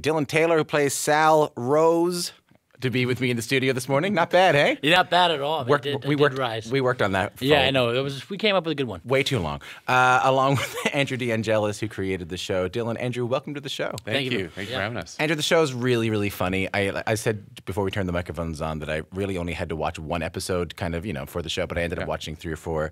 Dylan Taylor, who plays Sal Rose, to be with me in the studio this morning. Not bad, hey? You're not bad at all. We worked on that. Yeah, I know. We came up with a good one. Way too long. Along with Andrew De Angelis, who created the show. Dylan, Andrew, welcome to the show. Thank you. Thank you for having us. Andrew, the show is really, really funny. I said before we turned the microphones on that I really only had to watch one episode kind of, for the show, but I ended up watching 3 or 4.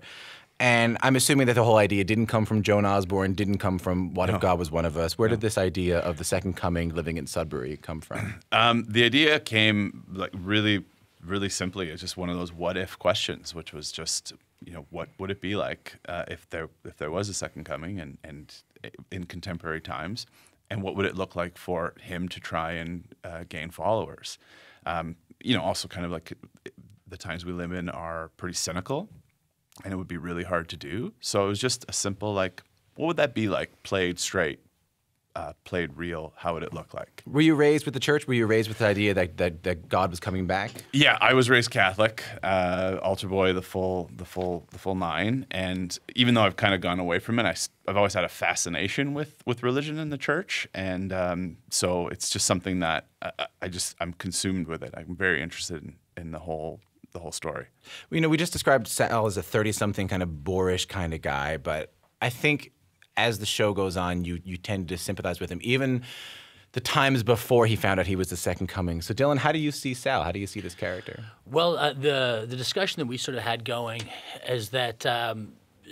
And I'm assuming that the whole idea didn't come from Joan Osborne, didn't come from What If God Was One of Us. Where did this idea of the second coming living in Sudbury come from? The idea came like really, really simply. It's just one of those what if questions, which was just, what would it be like if there was a second coming and in contemporary times, and what would it look like for him to try and gain followers? Also kind of like the times we live in are pretty cynical. And it would be really hard to do. So it was just a simple, what would that be like? Played straight, played real. How would it look like? Were you raised with the church? Were you raised with the idea that God was coming back? Yeah, I was raised Catholic, altar boy, the full 9. And even though I've kind of gone away from it, I've always had a fascination with religion and the church. And so it's just something that I'm consumed with it. I'm very interested in the whole story. We just described Sal as a 30-something kind of boorish kind of guy, but I think as the show goes on, you tend to sympathize with him, even the times before he found out he was the second coming. So Dylan, how do you see Sal? How do you see this character? Well, the discussion that we sort of had going is that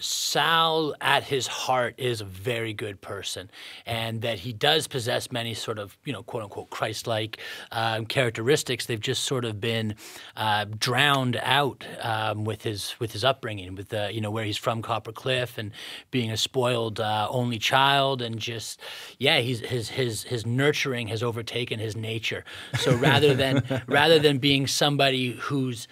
Sal, at his heart, is a very good person, and that he does possess many sort of, quote unquote, Christ-like characteristics. They've just sort of been drowned out with his upbringing, with where he's from, Copper Cliff, and being a spoiled only child, and just his nurturing has overtaken his nature. So rather than being somebody who's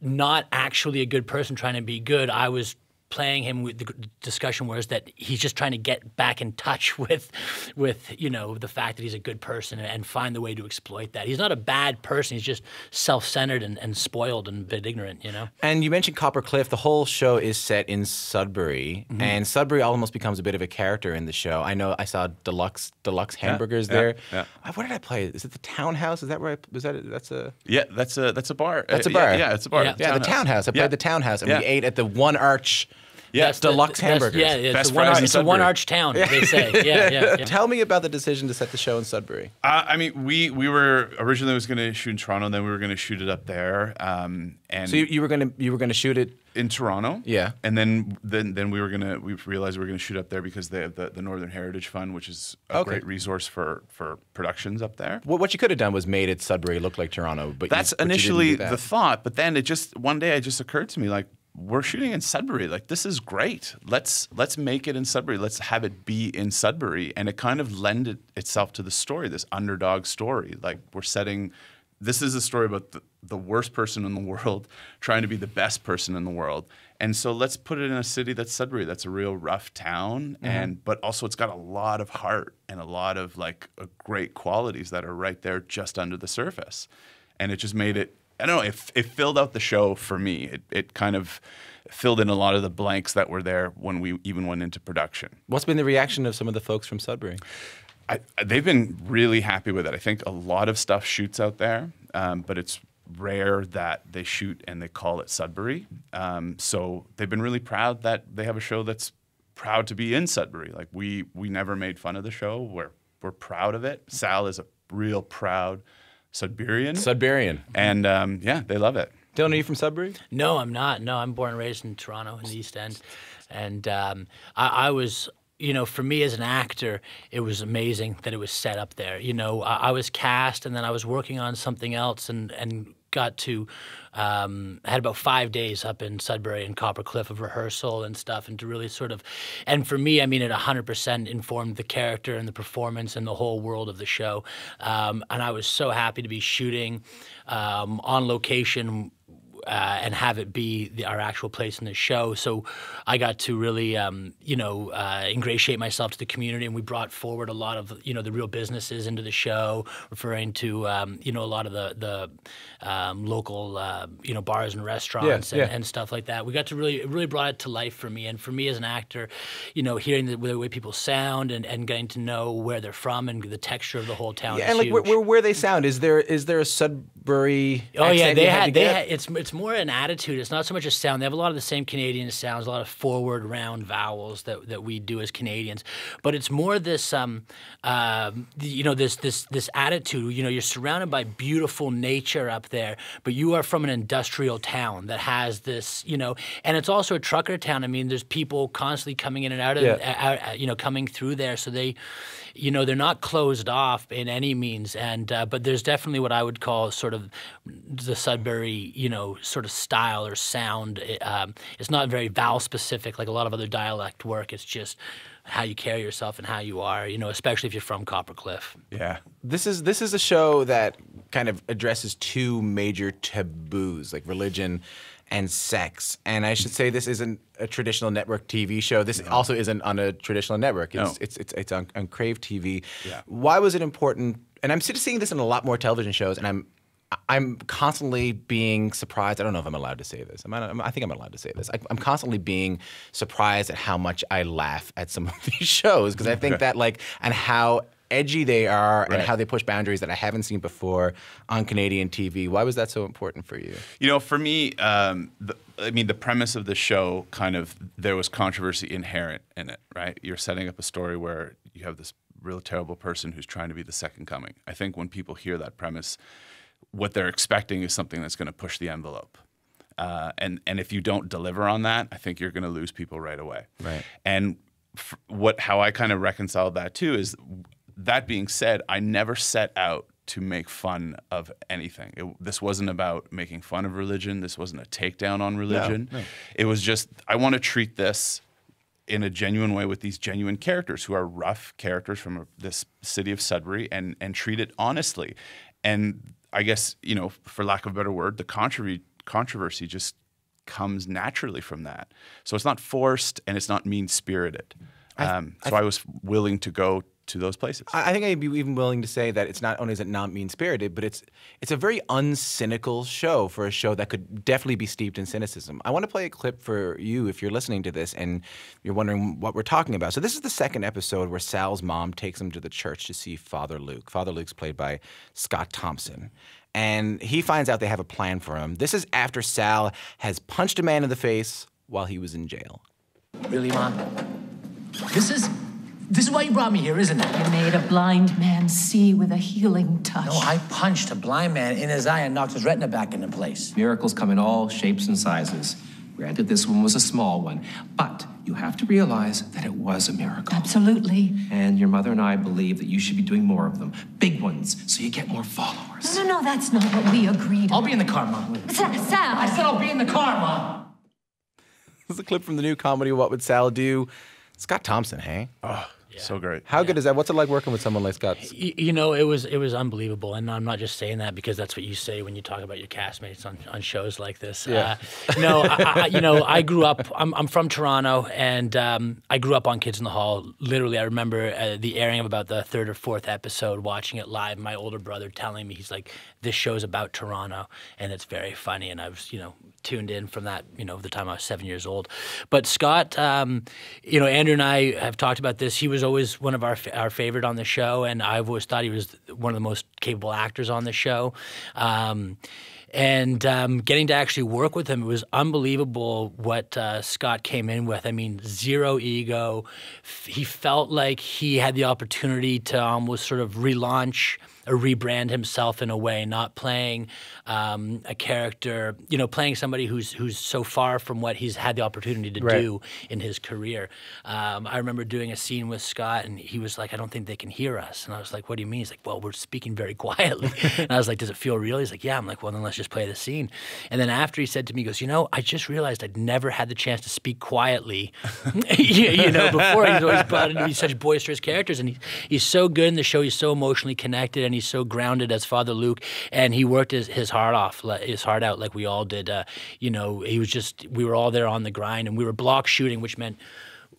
not actually a good person trying to be good, I was playing him with the discussion was that he's just trying to get back in touch with the fact that he's a good person and find the way to exploit that. He's not a bad person. He's just self-centered and spoiled and a bit ignorant, And you mentioned Copper Cliff. The whole show is set in Sudbury, and Sudbury almost becomes a bit of a character in the show. I know I saw deluxe hamburgers there. Yeah. What did I play? Is it the Townhouse? Is that where that's a bar. That's a bar. Yeah, it's a bar. Yeah, the Townhouse. I played the Townhouse, and we ate at the One Arch. Yeah, deluxe hamburgers. It's a one-arch town, they say. Yeah. Tell me about the decision to set the show in Sudbury. We were originally going to shoot in Toronto, and then we were going to shoot it up there. And so you were going to shoot it in Toronto. Yeah. And then we realized we were going to shoot up there because they have the Northern Heritage Fund, which is a great resource for productions up there. What you could have done was made it Sudbury look like Toronto, but that's initially the thought. But then one day it just occurred to me, we're shooting in Sudbury. This is great. Let's make it in Sudbury. Let's have it be in Sudbury. And it kind of lended itself to the story, this underdog story. This is a story about the worst person in the world trying to be the best person in the world. And so let's put it in a city that's Sudbury. That's a real rough town. But also it's got a lot of heart and a lot of great qualities that are right there just under the surface. And it just made it, I don't know, it filled out the show for me. It kind of filled in a lot of the blanks that were there when we even went into production. What's been the reaction of some of the folks from Sudbury? They've been really happy with it. I think a lot of stuff shoots out there, but it's rare that they shoot and they call it Sudbury. So they've been really proud that they have a show that's proud to be in Sudbury. We never made fun of the show. We're proud of it. Sal is a real proud Sudburian. And they love it. Dylan, are you from Sudbury? No, I'm not. No, I'm born and raised in Toronto in the East End. And I was, for me as an actor, it was amazing that it was set up there. I was cast and then I was working on something else and got to, had about 5 days up in Sudbury and Copper Cliff of rehearsal and stuff, and to really sort of, and for me, it 100% informed the character and the performance and the whole world of the show. And I was so happy to be shooting on location and have it be our actual place in the show. So I got to really, ingratiate myself to the community, and we brought forward a lot of, the real businesses into the show, referring to, a lot of the local, bars and restaurants and stuff like that. We got to really brought it to life for me. And for me as an actor, hearing the way people sound and getting to know where they're from and the texture of the whole town. Yeah, and like where they sound, is there a Sudbury? Oh yeah, they had it's more an attitude. It's not so much a sound. They have a lot of the same Canadian sounds, a lot of forward round vowels that we do as Canadians. But it's more this this attitude. You're surrounded by beautiful nature up there, but you are from an industrial town that has this, and it's also a trucker town. I mean, there's people constantly coming in and out of coming through there, so they they're not closed off in any means, and but there's definitely what I would call sort of the Sudbury, sort of style or sound. It's not very vowel specific like a lot of other dialect work. It's just how you carry yourself and how you are, especially if you're from Coppercliff. Yeah. This is a show that kind of addresses two major taboos, like religion and sex. And I should say this isn't a traditional network TV show. This also isn't on a traditional network. It's on Crave TV. Yeah. Why was it important? And I'm seeing this in a lot more television shows, and I'm constantly being surprised. I don't know if I'm allowed to say this. I think I'm allowed to say this. I'm constantly being surprised at how much I laugh at some of these shows, because I think that and how edgy they are and how they push boundaries that I haven't seen before on Canadian TV. Why was that so important for you? For me, the premise of the show there was controversy inherent in it, right? You're setting up a story where you have this real terrible person who's trying to be the second coming. I think when people hear that premise, what they're expecting is something that's going to push the envelope. And if you don't deliver on that, I think you're going to lose people right away. Right. And how I kind of reconciled that too is, that being said, I never set out to make fun of anything. This wasn't about making fun of religion. This wasn't a takedown on religion. No. It was just, I want to treat this in a genuine way with these genuine characters who are rough characters from this city of Sudbury, and treat it honestly. And I guess, for lack of a better word, the controversy just comes naturally from that. So it's not forced and it's not mean-spirited. So I was willing to go to those places. I think I'd be even willing to say that it's not only is it not mean-spirited, but it's a very uncynical show for a show that could definitely be steeped in cynicism. I want to play a clip for you if you're listening to this and you're wondering what we're talking about. So this is the second episode where Sal's mom takes him to the church to see Father Luke. Father Luke's played by Scott Thompson. And he finds out they have a plan for him. This is after Sal has punched a man in the face while he was in jail. Really, Mom? This is why you brought me here, isn't it? You made a blind man see with a healing touch. No, I punched a blind man in his eye and knocked his retina back into place. Miracles come in all shapes and sizes. Granted, this one was a small one, but you have to realize that it was a miracle. Absolutely. And your mother and I believe that you should be doing more of them. Big ones, so you get more followers. No, that's not what we agreed on. I'll be in the car, Mom. Sal! I said I'll be in the car, Mom. This is a clip from the new comedy, What Would Sal Do? Scott Thompson, hey? Oh, so great. How good is that? What's it like working with someone like Scott? It was unbelievable, and I'm not just saying that because that's what you say when you talk about your castmates on shows like this. Yeah. I grew up. I'm from Toronto, and I grew up on Kids in the Hall. Literally, I remember the airing of about the third or fourth episode, watching it live. My older brother telling me, he's like, "This show's about Toronto, and it's very funny." And I was, tuned in from that, the time I was 7 years old. But Scott, Andrew and I have talked about this. He was always one of our favorite on the show, and I've always thought he was one of the most capable actors on the show. And getting to actually work with him, it was unbelievable what Scott came in with. I mean, zero ego. He felt like he had the opportunity to almost sort of relaunch or rebrand himself in a way, not playing a character, playing somebody who's so far from what he's had the opportunity to do in his career. I remember doing a scene with Scott, and he was like, "I don't think they can hear us." And I was like, "What do you mean?" He's like, "Well, we're speaking very quietly." And I was like, "Does it feel real?" He's like, "Yeah." I'm like, "Well, then let's just play the scene." And then after he said to me, he goes, "I just realized I'd never had the chance to speak quietly, before. He's always brought in these such boisterous characters, and he's so good in the show. He's so emotionally connected, and he's so grounded as Father Luke, and he worked his heart out like we all did. You know, we were all there on the grind, and we were block shooting, which meant,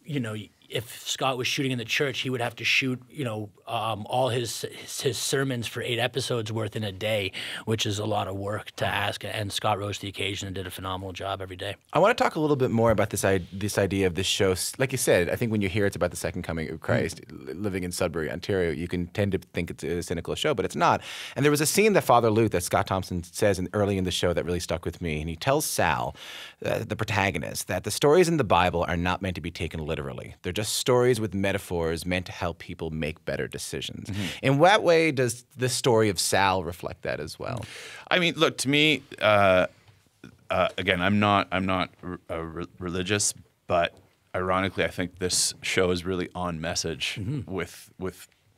you know, if Scott was shooting in the church, he would have to shoot, you know, all his sermons for 8 episodes worth in a day, which is a lot of work to ask. And Scott rose to the occasion and did a phenomenal job every day. I want to talk a little bit more about this idea of this show. Like you said, I think when you hear it's about the second coming of Christ, living in Sudbury, Ontario, you can tend to think it's a cynical show, but it's not. And there was a scene that Father Luke, that Scott Thompson says early in the show, that really stuck with me. And he tells Sal, the protagonist, that the stories in the Bible are not meant to be taken literally. They're just stories with metaphors meant to help people make better decisions. In what way does this story of Sal reflect that as well? I mean, look, to me, again, I'm not religious, but ironically, I think this show is really on message with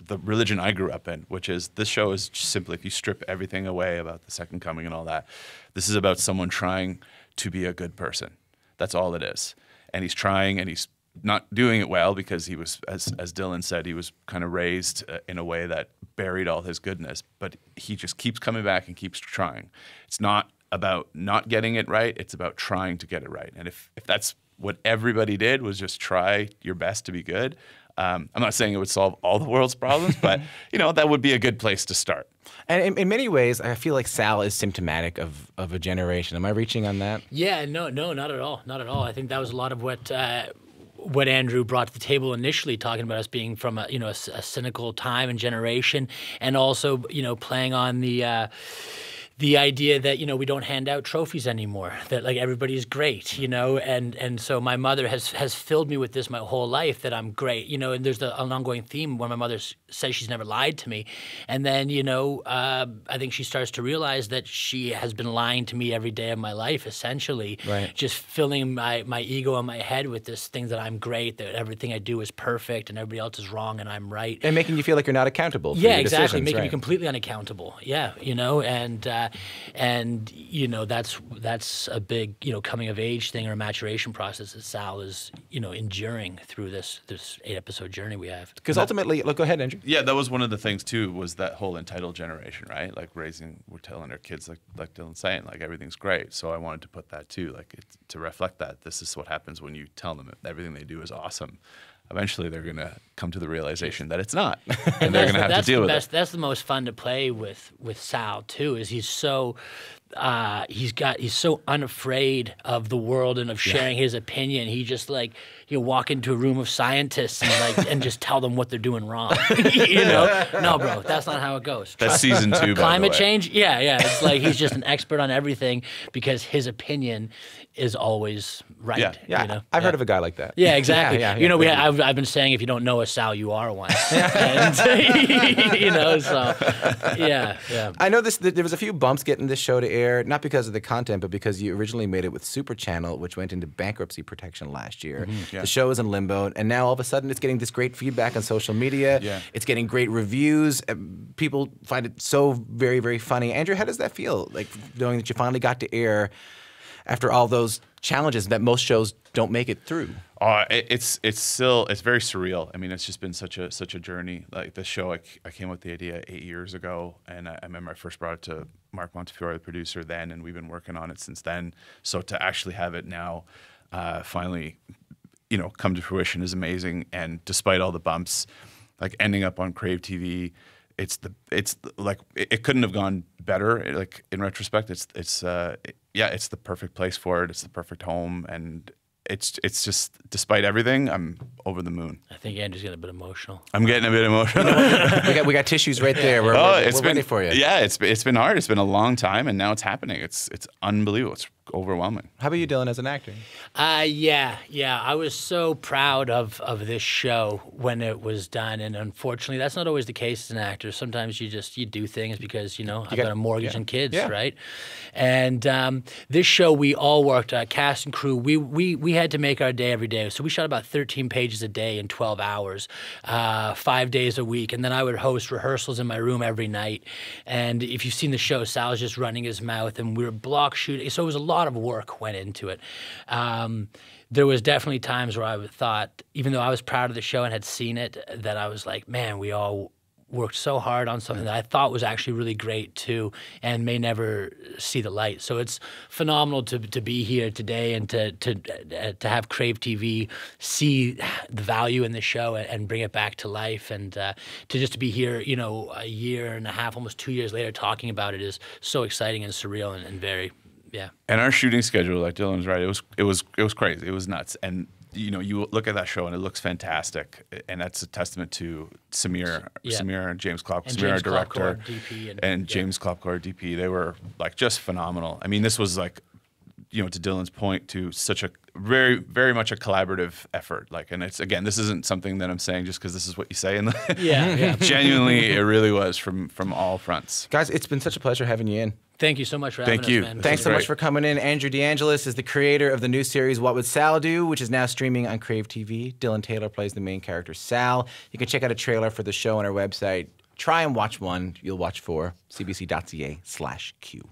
the religion I grew up in, which is this show is simply, if you strip everything away about the second coming and all that, this is about someone trying to be a good person. That's all it is. And he's trying, and he's not doing it well because he was, as Dylan said, he was kind of raised in a way that buried all his goodness, but he just keeps coming back and keeps trying. It's not about not getting it right, it's about trying to get it right. And if that's what everybody did, was just try your best to be good, I'm not saying it would solve all the world's problems, but you know, that would be a good place to start. And in many ways, I feel like Sal is symptomatic of a generation. Am I reaching on that? Yeah, no, not at all. Not at all. I think that was a lot of what Andrew brought to the table initially, talking about us being from a cynical time and generation, and also, you know, playing on the idea that, you know, we don't hand out trophies anymore, that like everybody's great, you know, and so my mother has filled me with this my whole life, that I'm great, you know, and there's an ongoing theme where my mother says she's never lied to me, and then, you know, I think she starts to realize that she has been lying to me every day of my life, essentially, right. Just filling my ego in my head with this thing that I'm great, that everything I do is perfect and everybody else is wrong and I'm right. And making you feel like you're not accountable for yeah, your exactly, decisions, making right. me completely unaccountable. Yeah, you know, and you know, that's a big, you know, coming of age thing or maturation process that Sal is, you know, enduring through this 8-episode journey we have. Because ultimately, look, go ahead, Andrew. Yeah, that was one of the things too, was that whole entitled generation, right? Like we're telling our kids, like Dylan's saying, like everything's great. So I wanted to put that too, like to reflect that this is what happens when you tell them everything they do is awesome. Eventually, they're going to come to the realization that it's not, and they're going to have to deal with it. That's the most fun to play with Sal too. Is he's so he's so unafraid of the world and of sharing his opinion. He just like he'll walk into a room of scientists and just tell them what they're doing wrong. You know, no, bro, that's not how it goes. That's season 2. Climate change, yeah. It's like he's just an expert on everything because his opinion is always right. Yeah, you know? I've heard of a guy like that. Yeah, exactly. Yeah, you know, I've been saying if you don't know a Sal, you are one. And, you know, so yeah. I know there was a few bumps getting this show to air, not because of the content, but because you originally made it with Super Channel, which went into bankruptcy protection last year. The show is in limbo, and now all of a sudden it's getting this great feedback on social media. Yeah. It's getting great reviews. People find it so very, very funny. Andrew, how does that feel, like knowing that you finally got to air after all those challenges that most shows don't make it through? It's very surreal. I mean, it's just been such a journey. Like the show, I came up with the idea 8 years ago, and I remember I first brought it to Mark Montefiore, the producer, then, and we've been working on it since then. So to actually have it now, finally, you know, come to fruition is amazing. And despite all the bumps, like ending up on Crave TV, it's like it couldn't have gone better. Like in retrospect, it's the perfect place for it. It's the perfect home, and it's just, despite everything, I'm over the moon. I think Andrew's getting a bit emotional. I'm getting a bit emotional. we got tissues right there. We're ready for you. Yeah, it's been hard. It's been a long time, and now it's happening. It's unbelievable. It's overwhelming. How about you, Dylan, as an actor? Yeah. I was so proud of this show when it was done, and unfortunately, that's not always the case as an actor. Sometimes you do things because, you know, I've got a mortgage and kids, right? And this show, we all worked, cast and crew. We had to make our day every day. So we shot about 13 pages a day in 12 hours, 5 days a week. And then I would host rehearsals in my room every night. And if you've seen the show, Sal's just running his mouth, and we were block shooting. So it was a lot of work went into it. There was definitely times where I thought, even though I was proud of the show and had seen it, that I was like, man, we all worked so hard on something that I thought was actually really great too, and may never see the light. So it's phenomenal to be here today and to have Crave TV see the value in the show and bring it back to life, and to just be here, you know, a year and a half, almost 2 years later, talking about it is so exciting and surreal and very, yeah. And our shooting schedule, like Dylan's right, it was crazy. It was nuts. And you know, you look at that show and it looks fantastic, and that's a testament to Samir and James Klopp, and Samir, James our director, Klopp, DP, and James Klopp, our DP. They were like just phenomenal. I mean, this was like, you know, to Dylan's point, to such a very, very much a collaborative effort. Like, and it's, again, this isn't something that I'm saying just because this is what you say in the yeah. Genuinely, it really was from all fronts. Guys, it's been such a pleasure having you in. Thank you so much for having us, man. This Thanks was so great. much for coming in. Andrew De Angelis is the creator of the new series What Would Sal Do, which is now streaming on Crave TV. Dylan Taylor plays the main character, Sal. You can check out a trailer for the show on our website. Try and watch one. You'll watch 4. cbc.ca/Q.